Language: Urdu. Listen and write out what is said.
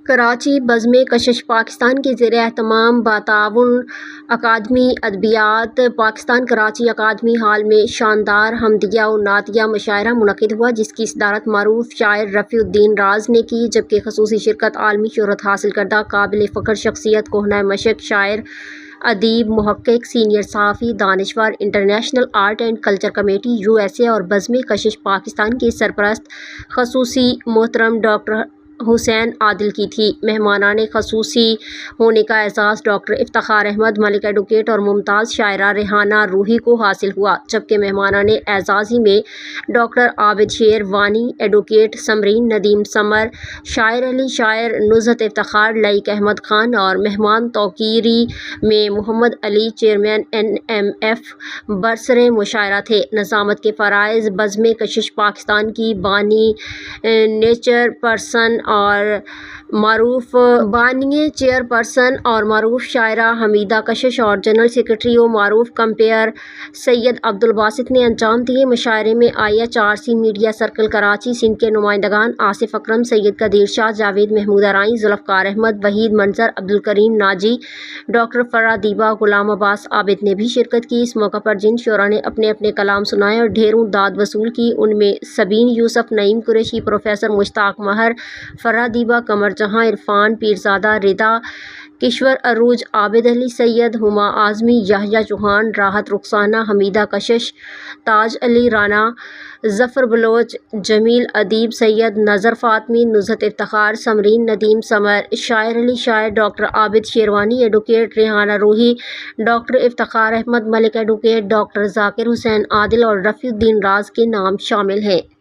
کراچی بزم کشش پاکستان کے زیر اہتمام باتعاون اکادمی ادبیات پاکستان کراچی اکادمی ہال میں شاندار حمدیہ و نعتیہ مشاعرہ منعقد ہوا، جس کی صدارت معروف شاعر رفیع الدین راز نے کی، جبکہ خصوصی شرکت عالمی شہرت حاصل کردہ قابل فخر شخصیت کوہنہ مشق شاعر، ادیب، محقق، سینئر صحافی، دانشور، international art and culture committee USA اور بزم کشش پاکستان کے سرپرست خصوصی محترم ڈاکٹر حسین عادل کی تھی۔ مہمانان خصوصی ہونے کا اعزاز ڈاکٹر افتخار احمد ملک ایڈوکیٹ اور ممتاز شاعرہ ریحانہ روحی کو حاصل ہوا، جبکہ مہمانان اعزازی میں ڈاکٹر عابد شیر وانی، ایڈوکیٹ سمرین ندیم سمر، شاعر علی شاعر، نزہت افتخار لائق احمد خان اور مہمان توقیری میں محمد علی چیئرمین NMF برسر مشاعرہ تھے۔ نظامت کے فرائض بزم کشش پاکستان کی بانی اور معروف شاعرہ حمیدہ کشش اور جنرل سیکرٹری و معروف کمپیئر سید عبدالباسط نے انجام دیے۔ مشاعرے میں IHRC media circle Karachi Sindh کے نمائندگان آصف اکرم، سید قدیر شاہ، جاوید محمود ارائیں، ذوالفقار احمد، وحید منظر، عبدالکریم ناجی، ڈاکٹر فرح دیبا، غلام عباس عابد نے بھی شرکت کی۔ اس موقع پر جن شعراء نے اپنے اپنے کلام سنائے اور ڈھیروں داد وصول کی، ان میں سبین یوسف، نعیم قریشی، پروفیسر مشتاق ماہر، فرح دیبا، قمر جہاں، عرفان پیرزادہ، ردا کشور عروج، عابد علی سید، ہما اعظمی، یحییٰ چوہان، راحت رخسانہ، حمیدہ کشش، تاج علی رانا، ظفر بلوچ، جمیل ادیب سید، نذر فاطمی، نزہت افتخار، سمرین ندیم سمر، شاعر علی شاعر، ڈاکٹر عابد شیروانی، ایڈوکیٹ ریحانہ روحی، ڈاکٹر افتخار احمد ملک ایڈوکیٹ، ڈاکٹر ذاکر حسین عادل اور رفیع الدین راز کے نام شامل ہیں۔